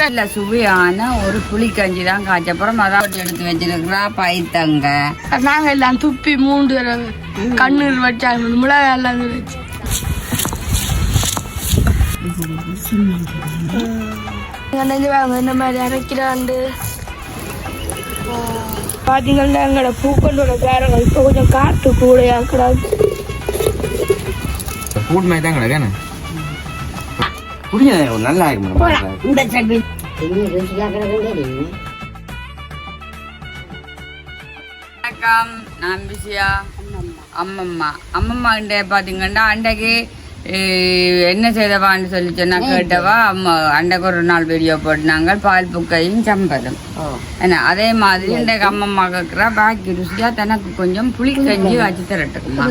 இல்லை சுவையான ஒரு புளிக்கஞ்சி தான் காய்ச்சப்புறம் அதான் எடுத்து வச்சிருக்கிறா பைத்தங்க. நாங்கள் எல்லாம் துப்பி மூண்டு கண்ணீர் வச்சாங்க மிளகாய் எல்லாம் வச்சு இந்த மாதிரி அரைக்கிறாண்டு பார்த்தீங்கன்னா எங்களோட பூக்கண்டோட பேரங்கள் இப்போ கொஞ்சம் காற்று கூடையா கிடாது. நல்லா வணக்கம், நான் பிசியா அம்மம்மா. அம்மம்மா கிட்ட பாத்தீங்கன்னா அண்டைக்கு என்ன செய்தவான்னு சொல்லி சொன்னா கேட்டவா அம்மா அண்டைக்கு ஒரு நாள் வீடியோ போட்டுனாங்க பால் புக்கையும் சம்பதம். ஏன்னா அதே மாதிரி இன்றைக்கு அம்மம்மா கேட்கிறா பாக்கி ருசியா தனக்கு கொஞ்சம் புளிக்கஞ்சி காய்ச்சி தரட்டுக்குமா.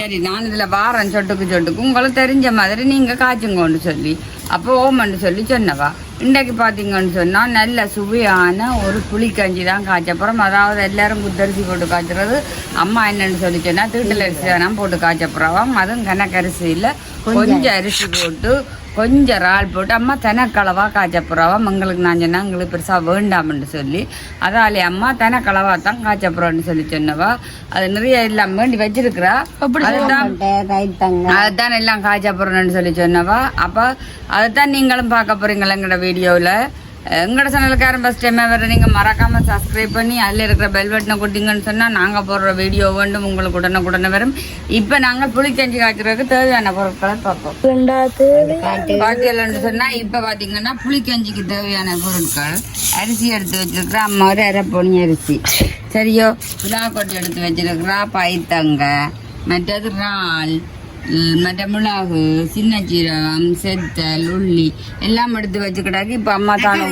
சரி நான் இதுல வாரம் சொட்டுக்கு உங்களுக்கு தெரிஞ்ச மாதிரி நீங்க காய்ச்சுங்கன்னு சொல்லி அப்போ ஓமன்னு சொல்லி சொன்னவா. இன்றைக்கு பார்த்தீங்கன்னு சொன்னால் நல்ல சுவையான ஒரு புளிக்கஞ்சி தான் காய்ச்சப்புறம். அதாவது எல்லாரும் குத்தரிசி போட்டு காய்ச்சுறது. அம்மா என்னன்னு சொல்லி சொன்னால் தீட்டல் அரிசி வேணாம் போட்டு காய்ச்சப்புறவாம். அதுவும் கணக்கரிசியில் கொஞ்சம் அரிசி போட்டு கொஞ்சம் இறால் போட்டு அம்மா தெனக்களவா காய்ச்சப்புறவாம். எங்களுக்கு நான் சொன்னால் எங்களுக்கு பெருசாக வேண்டாம்னு சொல்லி அதாலே அம்மா தெனக்களவா தான் காய்ச்சப்புறம்னு சொல்லி சொன்னவா. அது நிறைய எல்லாம் வேண்டி வச்சிருக்கிறா. அதுதான் எல்லாம் காய்ச்சப்புறம்னு சொல்லி சொன்னவா. அப்போ அதைத்தான் நீங்களும் பார்க்க போறீங்களா எங்களோட வீடியோவில். எங்களோட சேனலுக்காரன் ஃபஸ்ட் டைம் வர நீங்கள் மறக்காமல் சப்ஸ்கிரைப் பண்ணி அதில் இருக்கிற பெல் பட்டனை கொடுத்தீங்கன்னு சொன்னால் நாங்கள் போடுற வீடியோ வேண்டும் உங்களுக்கு உடனே வரும். இப்போ நாங்கள் புளிக்கஞ்சி காய்ச்சறதுக்கு தேவையான பொருட்களை பார்ப்போம். பாக்கியலன்னு சொன்னால் இப்போ பார்த்தீங்கன்னா புளிக்கஞ்சிக்கு தேவையான பொருட்கள் அரிசி எடுத்து வச்சிருக்கிறா அம்மா ஒரு அரைப்பொனி அரிசி சரியோ. விழாக்கொட்டை எடுத்து வச்சிருக்கிறா பைத்தங்க, மற்றது இறால், மற்ற மிளகு, சின்ன சீரகம், செத்தல், உள்ளி எல்லாம் எடுத்து வச்சுக்கிட்டாக்கி. இப்போ அம்மா தானே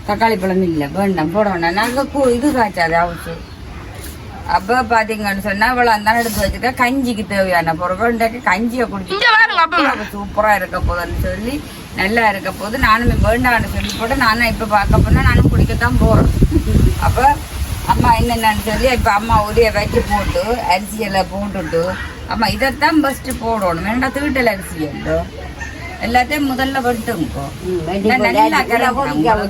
தக்காளி பழம் இல்லை வேண்டாம் போட வேண்டாம் நாங்கள் இது காய்ச்சாது அவுச்சு. அப்போ பார்த்தீங்கன்னு சொன்னால் இவ்வளோ இருந்தாலும் எடுத்து வச்சுட்டா கஞ்சிக்கு தேவையான பொருட்கள் கஞ்சியை குடிச்சு சூப்பராக இருக்க போதுன்னு சொல்லி நல்லா இருக்க போது நானும் வேண்டான்னு சொல்லி போட்டு நானும் இப்போ பார்க்க போனால் நானும் குடிக்கத்தான் போகிறேன். அப்போ அம்மா என்னென்னு சொல்லி இப்போ அம்மா உரிய வச்சு போட்டு அரிசியெல்லாம் போட்டுட்டு அம்மா இதைத்தான் ஃபஸ்ட்டு போடணும். வேண்டாம் தீட்டல் அரிசி எல்லாத்தையும் முதல்ல வெட்டுங்கோ. நல்லா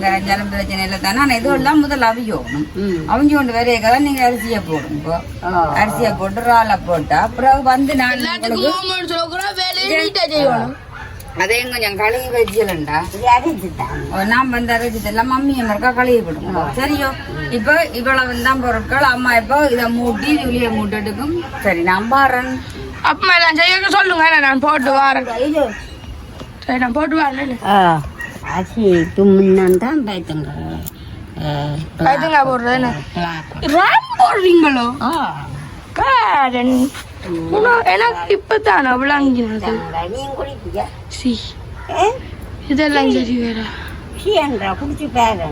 கரைஞ்சாலும் பிரச்சனை இல்லை தானே. ஆனால் இதுவெல்லாம் முதல்ல அவியணும். அவிஞ்சு கொண்டு வரையதான் நீங்கள் அரிசியை போடுங்க. அரிசியை போட்டு இறாலை போட்டா அப்புறம் வந்து நான் அதையும் கொஞ்சம் கழுவி வச்சுலண்டா நான் வந்து அரைச்சிட்டெல்லாம் மம்மியை மறுக்கா கழுவி விடுங்க சரியோ. இப்போ இவ்வளவு தான் பொருட்கள். அம்மா இப்போ இதை மூட்டி வெளியே மூட்டுக்கும். சரி நான் பாறேன் அப்பா எல்லாம் செய்ய சொல்லுங்க நான் போட்டு வரேன். சரி நான் போட்டு வரேன். அரிசி தும்முன்னான் பைத்தங்க பைத்தங்க போடுறேன் போடுறீங்களோ எனக்கு இப்பதானே விளங்கினது. இதெல்லாம் சரி வேற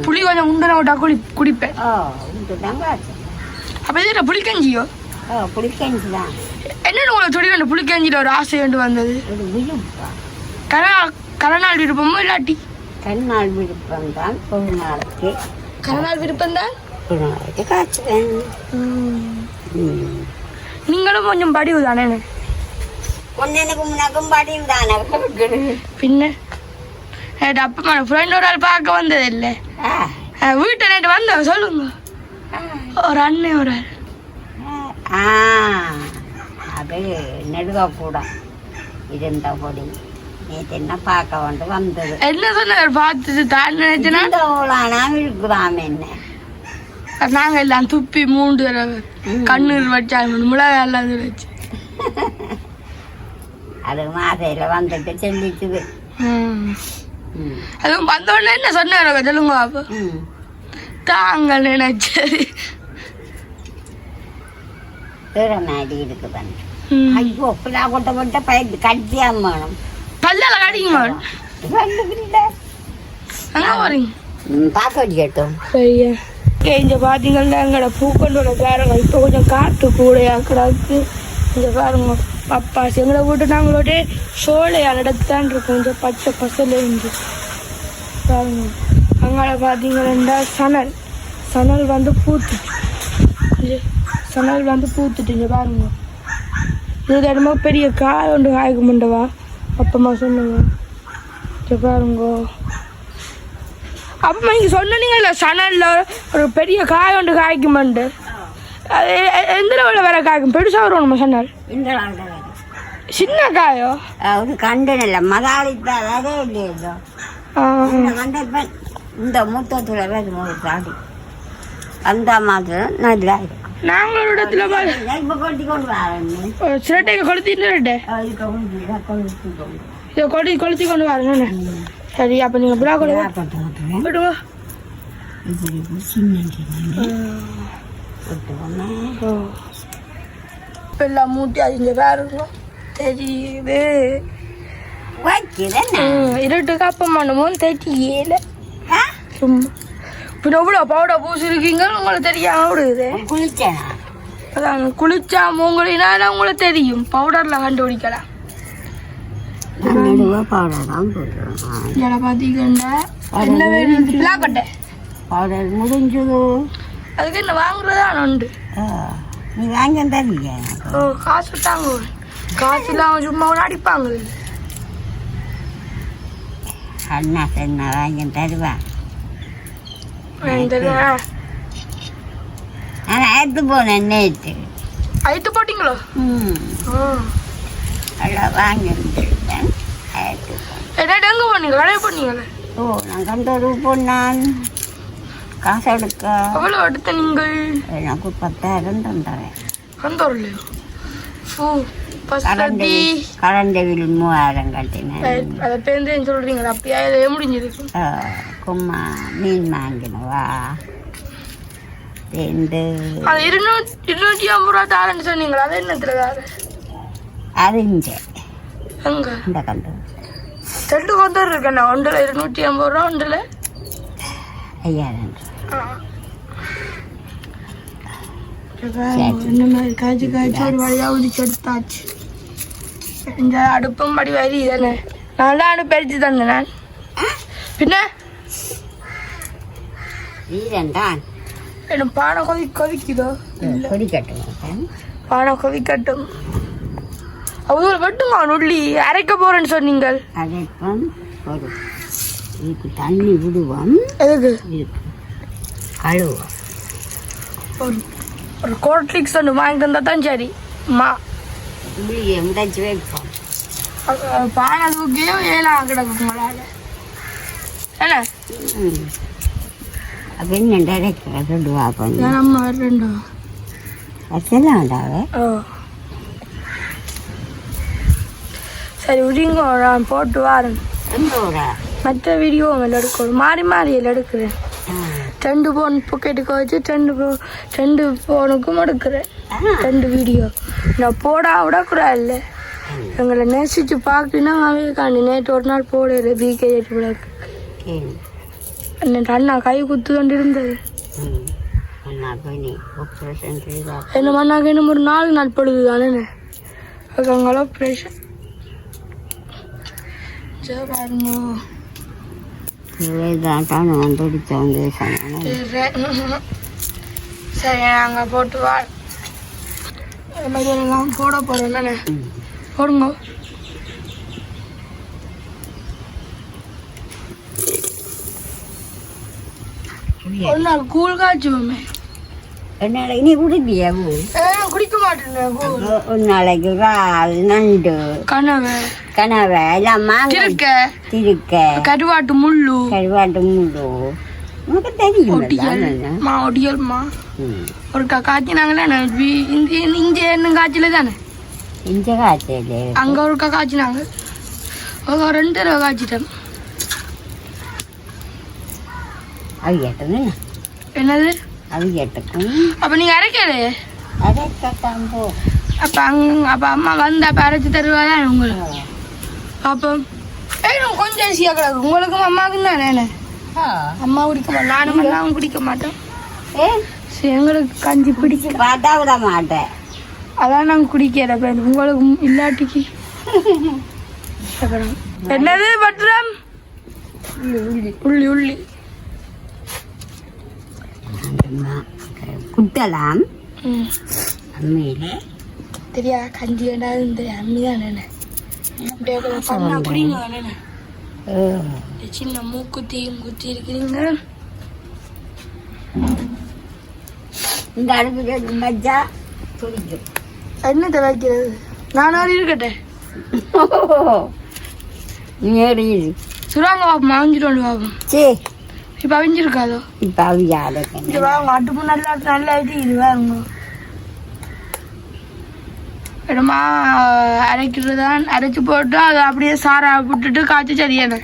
புளி கொஞ்சம் உண்டன விட்டா குடிப்பேன். அப்ப இது புளிக்கஞ்சியோ? புளிக்கஞ்சி தான். என்னன்னு உங்களுக்கு சொல்லி புளிக்கஞ்சில ஒரு ஆசை வேண்டு வந்தது? கரநாள் விருப்பமோ இல்லாட்டி? கரநாள் விருப்பம் தான். கரநாள் விருப்பம் தான் காய்ச்சுவேன். நீங்களும் கொஞ்சம் படிவு தானே? பின்ன அப்பா ஃப்ரெண்ட் ஒரு ஆள் பார்க்க வந்தது இல்லை வீட்டை நேற்று வந்த சொல்லுங்க. ஒரு அண்ணன் ஒரு ஆள் அது நெடுவா கூட இருந்தா பொடி நேற்று என்ன பார்க்க வந்து வந்தது. என்ன சொன்னார் பார்த்துட்டு தான் நினைச்சேன்னா இருக்குதாம என்ன நாங்கள் எல்லாம் துப்பி மூண்டு கண்ணீர் வச்சாங்க மிளகாய் எல்லாம் வச்சு அது மாதையில வந்துட்டு செல்லிச்சுது. அதுவும் வந்தோடனே என்ன சொன்னாங்க சொல்லுங்க அப்போ தாங்க நினைச்சது மாதிரி இருக்குதானே. ஐயோ பிள்ளா கொட்ட போட்ட பயந்து கட்டியா வேணும் பல்லால கடிங்க அங்கே வரீங்க பார்க்க வச்சுட்டோம். சரியா இங்கே பார்த்தீங்கன்னா எங்களோட பூக்கண்டோட பேரங்கள் இப்போ கொஞ்சம் காற்று கூடையாக்குறாக்கு. இங்கே பாருங்க பப்பாசி எங்களை விட்டு நாங்களோட சோலையால் இடத்தான் இருக்கும். கொஞ்சம் பச்சை பசல இருந்து பாருங்க. அங்கே பார்த்தீங்கன்னா சணல் வந்து பூத்துட்டு சணல் வந்து பூத்துட்டு இங்கே பாருங்க. இது என்னமோ பெரிய காய் ஒன்று காய்க்க முண்டவா அப்பமா சொன்னாங்க இங்க பாருங்க. அப்பமா நீங்க சொன்னீங்கல்ல சணல்ல ஒரு பெரிய காய் ஒன்று காய்க்குமாண்டு, அது எந்த லெவலில் வேற காய்க்கும்? பெருசாக வரும் நம்ம சணல். இந்த நாள் சின்ன காயோ? ஒரு கண்டன் இல்லை மதாளித்தால் அதே இல்லையோ கண்ட இந்த மூத்தத்துல தாடி அந்த மாதிரி நல்லா இருக்கும். நாங்களோட இடத்துல இப்போ கொட்டி கொண்டு வரேன் சிரட்டைங்க கொளுத்திட்டு இதை கொளுத்தி கொண்டு வரேன். சரி அப்போ நீங்கள் புறா கொண்டு விடுங்க. எல்லாம் மூட்டி அதிங்க வேறுங்க தெரியுது. இருட்டுக்கு அப்பம் பண்ணுமோன்னு தெரியல. சும்மா இப்போ எவ்வளோ பவுடர் பூசிருக்கீங்க உங்களுக்கு தெரியாம விடுது. குளிச்சேன் அதான் குளிச்சா மூங்கலினால உங்களுக்கு தெரியும், பவுடரில் கண்டுபிடிக்கலாம். பவுடர் தான் போடுறோம். இதில் பார்த்தீங்கன்னா என்ன வேணும்? பிளாக்கட்டை பவுடர் முடிஞ்சது. அதுக்கு என்ன வாங்குறதா உண்டு. நீ வாங்க தரீங்க. காசு தாங்க, காசு இல்லாம சும்மா கூட அடிப்பாங்க. அண்ணா என்ன வாங்கி தருவேன். ஆனால் எடுத்து போனேன் நேற்று. ஐத்து போட்டிங்களோ? எல்லாம் வாங்கிருந்தேன். எடுத்து போனேன். எங்கே போனீங்க? கடையை போனீங்களே? ஓ நான் கண்டோரு போனான் காசு எடுக்க. எவ்வளோ எடுத்த நீங்கள்? எனக்கு 10,000 தந்துறேன். கண்டோர்லையோ? கரண்ட் பில் 3000 கட்டினேன். அதை பேருந்து சொல்றீங்களா? அப்படியா இதையே முடிஞ்சிருக்கு. கும்மா மீன் வாங்கினவா பேருந்து அது 250 ரூபா தாரன்னு சொன்னீங்களா? அது என்னத்துல தாரு? அது இங்க எங்க? இந்த கண்டு 2 கந்தர் இருக்கேண்ணா. ஒன்றில் 250 ரூபா, ஒன்றில் 5000. இந்த மாதிரி காய்ச்சி காய்ச்சி ஒரு வழியாக உதிச்சு எடுத்தாச்சு. இந்த அடுப்பும் படி வரி தானே. நான் தான் அடுப்பு அடிச்சு தந்தேன் நான். பின்ன வீரன்தான் என்ன பானை கொதிக்குதோ? கொதிக்கட்டும். பானை கொதிக்கட்டும். அவங்க வெட்டுங்க நுள்ளி அரைக்க போறேன்னு சொன்னீங்க. அரைப்பம் ஒரு இதுக்கு தண்ணி விடுவோம். எதுக்கு? கழுவோம். ஒரு கோட்லிக்ஸ் ஒன்று வாங்கி தந்தா தான் சரி. மா முடிச்சு வைப்போம். பானை தூக்கியே ஏலாம் கிடக்குங்களால என்ன? அப்போ என்ன டைரக்டர் 2 ரூபா பண்ணி நம்ம 2 வச்செல்லாம் உண்டாவே. ஓ சரி விடுங்க, நான் போட்டு வரேன். மற்ற வீடியோ எடுக்கணும், மாறி மாறி எடுக்கிறேன். 2 ஃபோன் பொக்கெட்டுக்கு வச்சு 2 ஃபோனுக்கும் எடுக்கிறேன் 2 வீடியோ. நான் போடா விடக்கூடாது இல்லை. எங்களை நேசிச்சு பார்க்கணுன்னா காண்டி நேற்று ஒரு நாள் போடுற பிகேஜ் விளக்கு அண்ணா கை குத்து கொண்டு இருந்தது. என்ன மண்ணாக்க இன்னும் ஒரு 4 நாள் பொழுது தானே அங்கே ஆப்ரேஷன். பாருங்க சரி நாங்கள் போட்டு வா எல்லாம் போட போகிறோம் தானே. போடுங்க. ஒரு நாள் கூழ் காய்ச்சுவோமே. நீ குடிப்பியா? குடிக்க மாட்டேன். ஒரு நாளைக்கு இறால், நண்டு, கனவை எல்லாம் திருக்க கருவாட்டு முள்ளு உனக்கு தெரியும். ஒடியல்மா ஒரு காய்ச்சினாங்களே இங்க என்ன காய்ச்சல தானே. இங்க காய்ச்சல அங்க ஒரு காய்ச்சினாங்க. 2 தடவை காய்ச்சிட்டேன். என்னது? அப்ப நீங்க அரைக்கலே? அப்ப அம்மா வந்து அப்ப அரைச்சு தருவாதா உங்களுக்கு? அப்போ கொஞ்சம் அரிசியா கிடக்கு உங்களுக்கும் அம்மாவுக்கும் தானே. அம்மா குடிக்க மாட்டேன், நானும் அண்ணாவும் குடிக்க மாட்டோம். எங்களுக்கு கஞ்சி பிடிக்க மாட்டேன். அதான் நாங்கள் குடிக்கிற உங்களுக்கு இல்லாட்டிக்கு. என்னது பட்டுறம்? உள்ளி குட்டலாம் தெரியா கஞ்சி வேண்டாது அம்மி தான் என்ன அப்படியே கொஞ்சம் பண்ணா குடிங்க அண்ணே. இந்த சின்ன மூக்குத்தியும் குத்தி இருக்கிறீங்க. இந்த அடுப்பு வச்சா துடிக்கும். என்ன வைக்கிறது? நானும் இருக்கட்டேன். சுறாங்க பாப்போம், அவிஞ்சிட்டு வந்து பாப்போம். சரி இப்ப அவிஞ்சிருக்காதோ? இப்போ அவியாத இது வாங்க, அடுப்பு நல்லா நல்லா இது வாங்க. இடமா அரைக்கிறதான் அரைச்சி போட்டு அதை அப்படியே சாரா விட்டுட்டு காய்ச்சி சரியான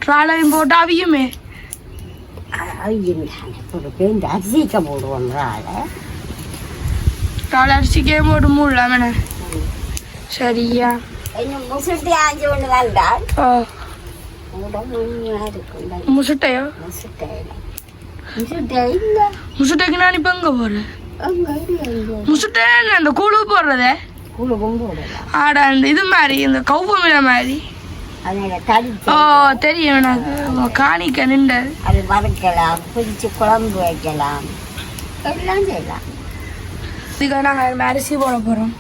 ட்ராலையும் போட்டு அவியுமே. அரிசிக்க போடுவாங்க. ட்ராலை அரிசிக்கே போட்டு மூடலாமே. சரியா முசுட்டி ஆஞ்சி ஒன்று வந்தால் முசுட்டையோ? முசுட்டைக்கு நான் இப்ப எங்க போறேன்? முசுட்டை அந்த கூழு போடுறதே ஆட அந்த இது மாதிரி இந்த கௌபமில மாதிரி. ஓ தெரியும் எனக்கு, காணிக்க நின்று அது வறுக்கலாம், பிடிச்சி குழம்பு வைக்கலாம், எல்லாம் செய்யலாம். இதுக்காக நாங்கள் அரிசி போட போகிறோம்.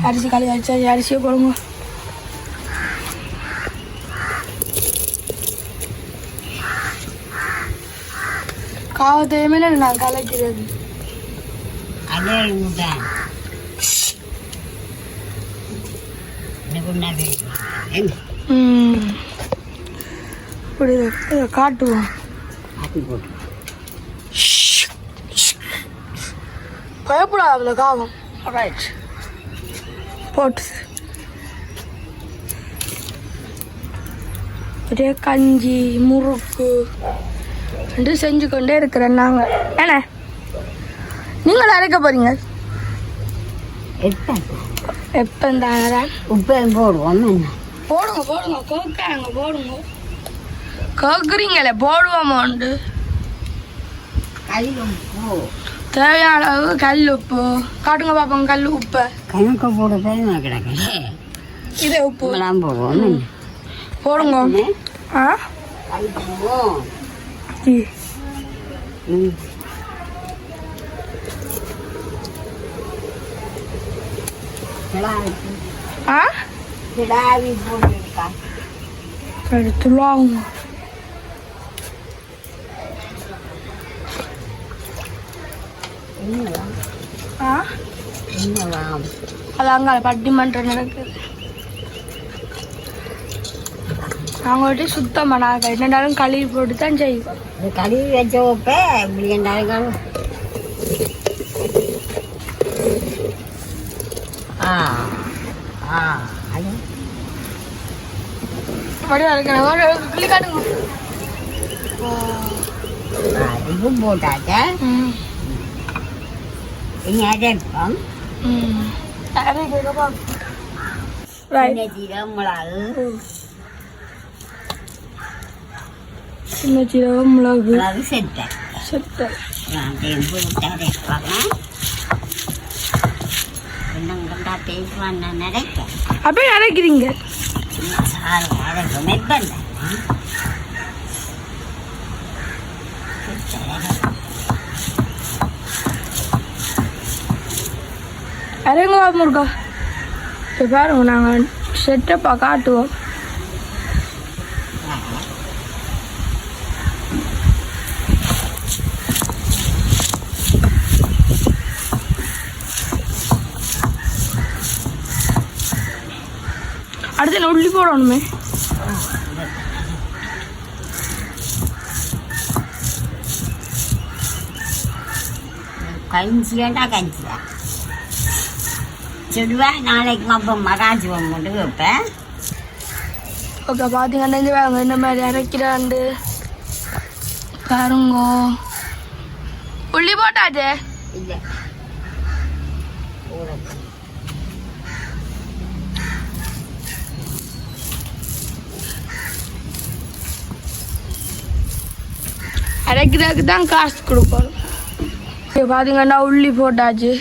அரிசி கழுவி அரிசி அரிசியை போடுங்க. காவத்தையுமே நான் கலைக்கிறது. அதே விட்டேன் காட்டுவோம். பயப்படாத காவம். போட்டு ஒரே கஞ்சி முறுக்கு என்று செஞ்சு கொண்டே இருக்கிறேன் நாங்கள். என்ன நீங்கள் அரைக்க போறீங்க? எப்போ தானே உப்பு போடுவோம். போடுங்க போடுங்க, கேட்காங்க போடுங்க. கேட்குறீங்களே போடுவோமோண்டு. தேவையான அளவு கல் உப்பு காட்டுங்க பார்ப்போம். கல் உப்பு கணக்கு போட போய் கிடக்கு. இதே உப்பு எல்லாம் போடுவோம். போடுங்க. ஆ ஆ கிடாவி போட்டுருக்கா எடுத்துலாங்க. ஆ என்னலாம் அது அங்கே பட்டிமன்றம் நடக்குது. நாங்கள் சுத்தமாக நாங்கள் என்னென்னாலும் கழுவி போட்டு தான் செய்வோம். கழுவி வச்ச வைப்பே இப்படி என்றாலும் அப்படியே இருக்கிறேன். கிளி காட்டுங்க. அதுவும் போட்டாச்சா இனி அரைப்போம். ஜீரகம் மிளகு சின்ன சீரகம் மிளகு மிளகு செட்டை செட்டை போட்டு அரைப்பாங்க. என்னங்கண்டா தேய்ப்பான் நினைக்க அப்படியே அரைக்கிறீங்க. அரைங்க முருகா. இப்போ பாருங்க, நாங்கள் செட்டப்பா காட்டுவோம். அடுத்து உள்ளி போடணுமே. கஞ்சியாண்டா கஞ்சியா சுடுவேன். நாளைக்கு அப்போ மகாஜிவம் மட்டும் வைப்பேன். ஓகே பார்த்தீங்கன்னா வாங்க இந்த மாதிரி அரைக்கிறாண்டு பாருங்க. உள்ளி போட்டாச்சே. இல்லை அரைக்கிறதுக்கு தான் காசு கொடுப்போம். இப்போ பார்த்தீங்கன்னா உள்ளி போட்டாச்சு.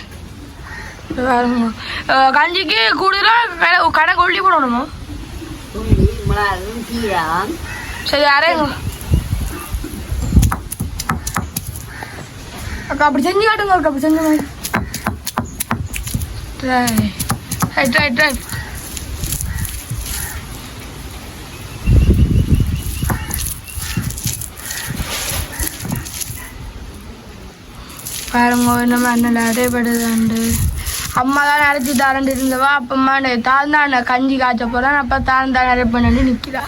பாருங்க, கஞ்சிக்கு கூடுதலாக கணக்கு உள்ளி போடணுமா? உள்ளி மிளகு சீரகம். சரி அரைங்க அக்கா. அப்படி செஞ்சு காட்டுங்க அக்கா. அப்படி செஞ்சு ரைட் ரைட் ரைட். பாருங்க நம்ம அண்ணன் அடைபடுதாண்டு அம்மா தான் அரைச்சி தரண்டு இருந்தவா அப்பம்மா தாழ்ந்தாண்ட கஞ்சி காய்ச்ச போகிறான் அப்போ தாழ்ந்தான் நிறைய பண்ணி நிற்கிறா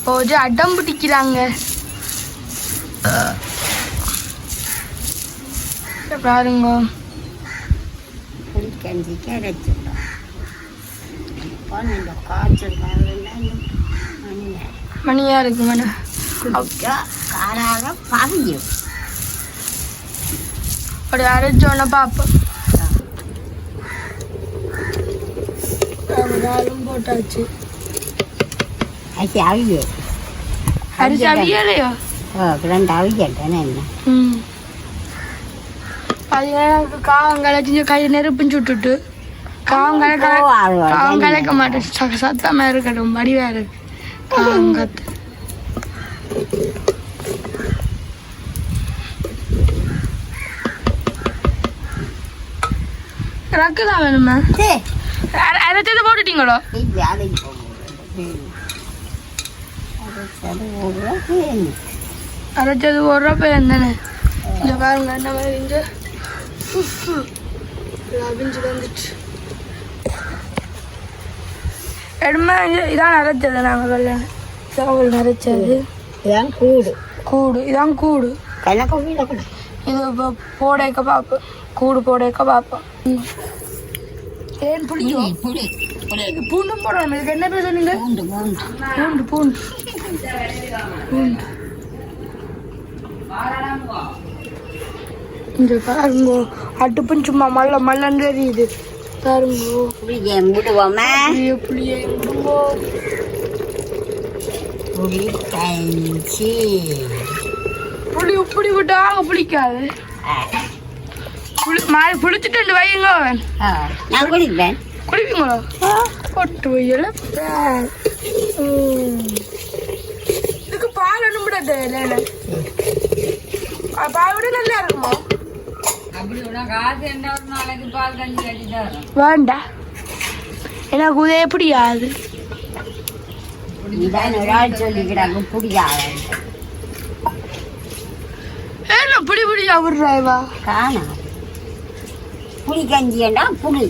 போச்சு அடம் பிடிக்கிறாங்க பாருங்க கஞ்சிக்கு அரைச்சிட்டோம் இப்போ இந்த காய்ச்சல் மணியாக இருக்கு மணி காராக பாவியும் அப்படி அரைச்சோன்னே பார்ப்போம் நாளும் போட்டாச்சு அரிசி அவிய அரிசி அவியலையோ ரெண்டு அவியட்டேன்னு என்ன அது காவம் கலைச்சி கை நெருப்புன்னு சுட்டுட்டு காவம் கலைக்க மாட்டேன் சத்தமாக இருக்கட்டும் வடிவாக இருக்கு காவம் கத்து ரக்கு தான் வேணுமா அரைச்சது போட்டுட்டீங்களோ அரைச்சது ஒரு ரூபா தானே இந்த பாருங்க என்ன மாதிரி இருந்து அபிஞ்சு வந்துட்டு எடுமா இதான் அரைச்சது நாங்கள் கல்யாணம் சாவல் அரைச்சது இதான் கூடு கூடு இதான் கூடு கணக்கு இது இப்போ போடைக்க பார்ப்போம் கூடு போடைக்க பார்ப்போம் ஏன் புளிக்கும் பூண்டும் போடணும் இதுக்கு என்ன பேர் சொன்னீங்க பூண்டு பூண்டு பூண்டு இந்த பாருங்க அடுப்பும் சும்மா மல்லன்னு தெரியுது பாருங்க புளியை மூடுவோமா புளியை விடுவோம் புளி கஞ்சி புளி உப்புடி விட்டாங்க புளிக்காது புளிச்சுட்டு வையுங்க நான் குடிப்பேன் குடிப்பீங்களோ பொட்டு வையல இதுக்கு பால் ஒன்றும் விடாது இல்லை பால் விட நல்லா இருக்குமா வேண்டா எனக்கு உதய பிடிக்காது இதான் ஒரு ஆள் சொல்லிக்கிறாங்க பிடிக்காது ஏன்னா பிடி பிடிச்சா விடுறாய்வா காணா புளி கஞ்சியண்டா புளி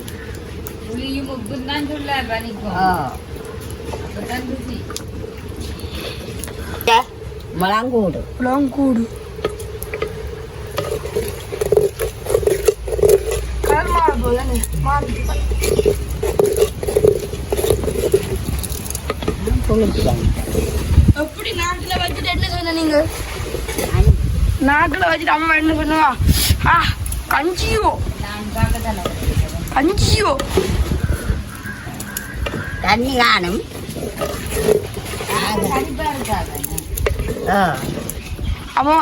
புளியும் உப்பும் தான் சொல்ல முழங்கூடு முழங்கூடு கலர் மாற போல எப்படி நாட்டில் வச்சுட்டு என்ன சொன்ன நீங்க நாட்டில் வச்சுட்டு அம்மா என்ன பண்ணுவா கஞ்சியோ கஞ்சியோ தண்ணி காணும் அம்மா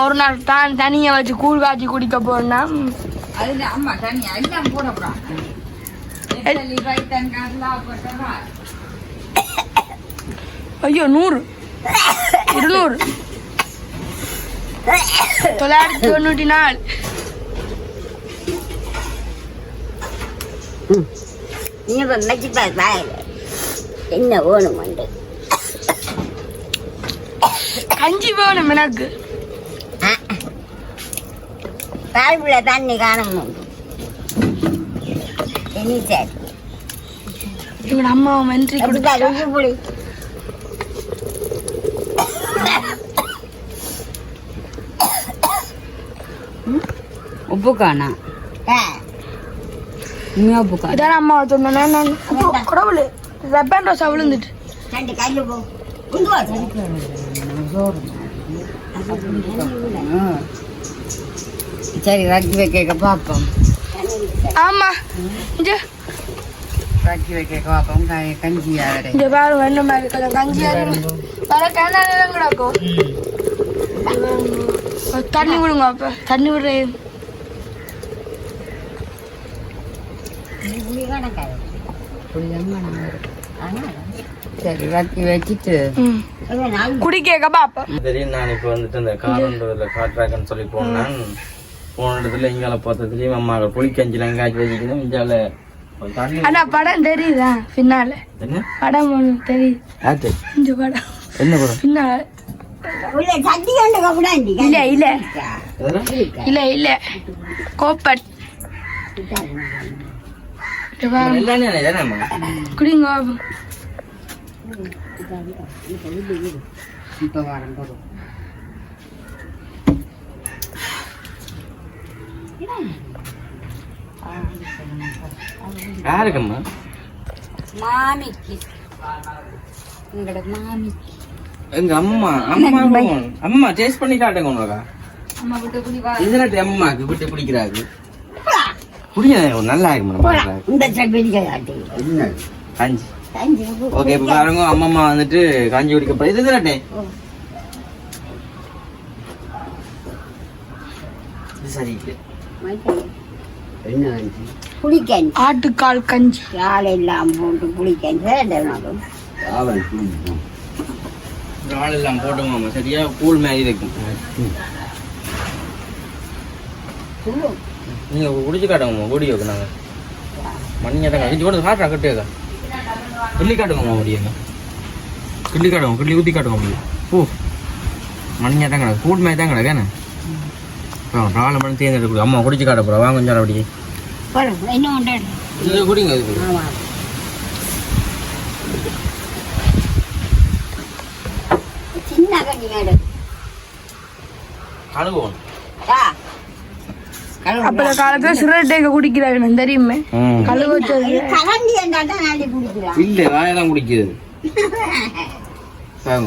ஒரு நாள் தான் தண்ணியை வச்சு கூழ் காய்ச்சி குடிக்க போனா அது அம்மா தண்ணி எல்லாம் போடக்கூடாது ஐயோ 100 200 994 நீங்க மெச்சு பாரு என்ன வேணுமெண்டு கஞ்சி வேணும் எனக்கு பால்புள்ள தண்ணி காணணும் இனி சரி எங்களோட அம்மா வென்றி கொடுத்தா புளி உப்பு காணா உப்பு காணா இதான் அம்மா சொன்னேன் நான் கடவுள் ரப்பன் ரோசா விழுந்துட்டு ரெண்டு கையில் போ சரி ரக்கி வைக்க பார்ப்போம் ஆமா இங்க ரக்கி வைக்க பார்ப்போம் கஞ்சியா இங்க பாருங்க என்ன மாதிரி இருக்கலாம் கஞ்சியா வர கேனாலும் கிடக்கும் தண்ணி விடுங்க அப்ப தண்ணி விடுறேன் சரி ரக்கி வச்சுட்டு குடிக்க பாப்பா தெரியும். நான் இப்போ வந்துட்டு இந்த காரண்டூர்ல காட்டுறாங்கன்னு சொல்லி போனேன். போன இடத்துல இங்கால பார்த்ததுலயும் அம்மாக்கள் புளிக்கஞ்சில எங்காச்சும் வச்சுக்கணும் இஞ்சால தண்ணி. ஆனா படம் தெரியுதா பின்னால என்ன படம் ஒண்ணு தெரியுது ஆச்சு இந்த படம் என்ன படம் பின்னால உள்ள சட்டி கொண்டு கூடாண்டி இல்ல இல்ல எதுல? இல்ல இல்ல கோப்பட் எல்லாமே தானேம்மா? குடிங்க இப்ப வரேன் யாருக்கம்மா? மாமிக்கு உங்களோட மாமிக்கு எங்க அம்மா. அம்மா அம்மா டேஸ்ட் பண்ணி காட்டுங்க உனக்கா. அம்மா விட்டு குடி வா. இதுல அம்மாக்கு விட்டு குடிக்கிறாரு. குடிக்க நல்லா இருக்கு. இந்த சட்டி காட்டி கஞ்சி. ஓகே இப்ப பாருங்க அம்மா வந்துட்டு காஞ்சி குடிக்க போய் இது தானே இது சரி. என்ன குளிக்க ஆட்டுக்கால் கஞ்சி யாழ் எல்லாம் போட்டு குளிக்க ஆள் எல்லாம் போட்டோமாமா சரியா கூழ் மாதிரி இருக்கும். நீங்க குடிச்சு காட்டுங்கம்மா. கூடி வைக்க நாங்க மணிங்க தான் கழிச்சு போட்டு காட்டுறா கட்டுக்கா. கிள்ளி காட்டுங்கம்மா முடியுங்க. கிள்ளி காட்டுங்க. கிள்ளி ஊற்றி காட்டுங்க முடியும். ஓ மணிங்க தான் கிடக்கு. கூழ் மாதிரி தான் கிடக்கு. என்ன 4 மணி தேர்ந்தெடுக்க அம்மா குடிச்சு காட்ட போகிறா. வாங்க கொஞ்சம் அப்படி இது குடிங்க. இது சின்ன கண்ணி கழுவோம். அப்பல காலத்துல சிரட்டேக்க குடிக்கிறாங்க தெரியுமே. கழுவு கலண்டி நாளை குடிக்கிறான் இல்லை வாயெல்லாம் குடிக்குது.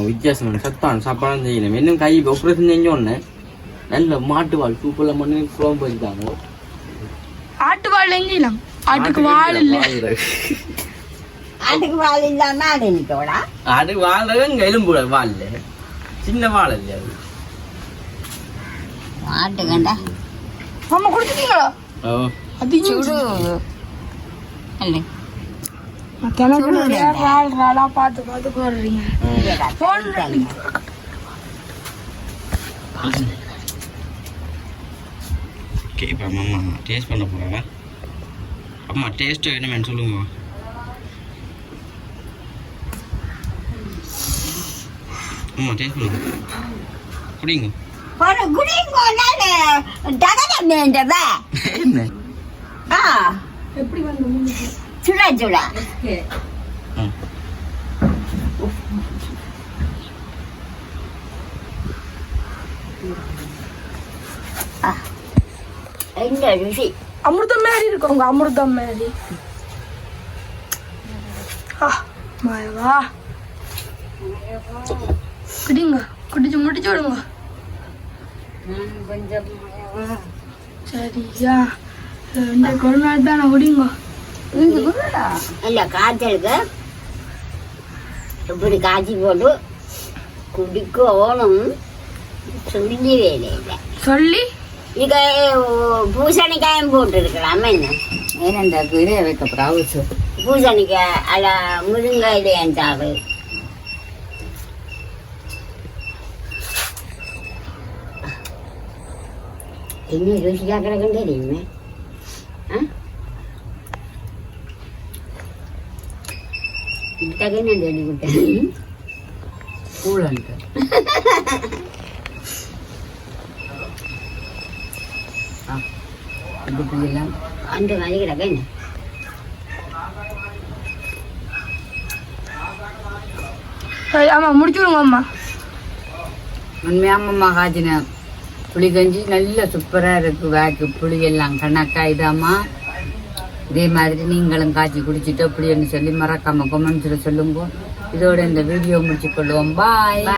வித்தியாசம் சத்தான சாப்பாடு செய்யணும். இன்னும் கை ஆப்ரேஷன் செஞ்சோன்னு நல்ல மாட்டு வாழ் சூப்பர்ல மண்ணு குழம்பு வச்சுட்டாங்க. ஆட்டு வாழ் எங்கலாம் ஆட்டுக்கு வாழ் இல்ல. அதுக்கு வாழ் இல்லாம அது நிக்கோடா. அது வாழ்றதுங்க எலும்பு வாழ் சின்ன வாழை இல்லையா அது. ஆட்டுக்கண்டா மாமா குடிச்சிட்டீங்களா? அது சுடு இல்ல ராளா பார்த்து பார்த்து போடுறீங்க. இப்போ அம்மா டேஸ்ட் பண்ண போகிறாங்க. அம்மா டேஸ்ட்டு என்னமேன்னு சொல்லுங்க. அம்மா டேஸ்ட் பண்ணுங்க. குடிங்க. என்ன எப்படி வந்து சுடா சுடா இந்த ருசி அமிர்தம் மாதிரி இருக்கும். உங்க அமிர்தம் மாதிரி மாயவா. குடிங்க. குடிச்சு முடிச்சு விடுங்க. கொஞ்சம் சரியா இந்த கொரோனா தானே குடிங்க. இல்ல காய்ச்சலுக்கு இப்படி காய்ச்சி போட்டு குடிக்கணும் சொல்லி வேலை இல்லை. சொல்லி இங்க பூசணிக்காயும் போட்டு இருக்கலாமா என்ன? ஏனெண்டா கீரையை வைக்க ப்ராவுச்சு பூசணிக்காய் அல்ல முருங்கையிலையும் சாறு என்ன ருசியாக கிடக்கும் தெரியுமே. இட்டக்கு நான் சொல்லி விட்டேன் கூழன்ட்டு எல்லாம் அந்த மாதிரி கிடக்க என்ன ஆமா முடிச்சு விடுங்க அம்மா. உண்மையாமம்மா காய்ச்சின புளி கஞ்சி நல்ல சூப்பராக இருக்கு. வேக்கு புளி எல்லாம் கணக்கா இதாம்மா. இதே மாதிரி நீங்களும் காய்ச்சி குடிச்சிட்டு அப்படின்னு சொல்லி மறக்காம கமெண்ட்ஸில் சொல்லுங்க. இதோட இந்த வீடியோ முடிச்சு கொள்ளுவோம். பாய்.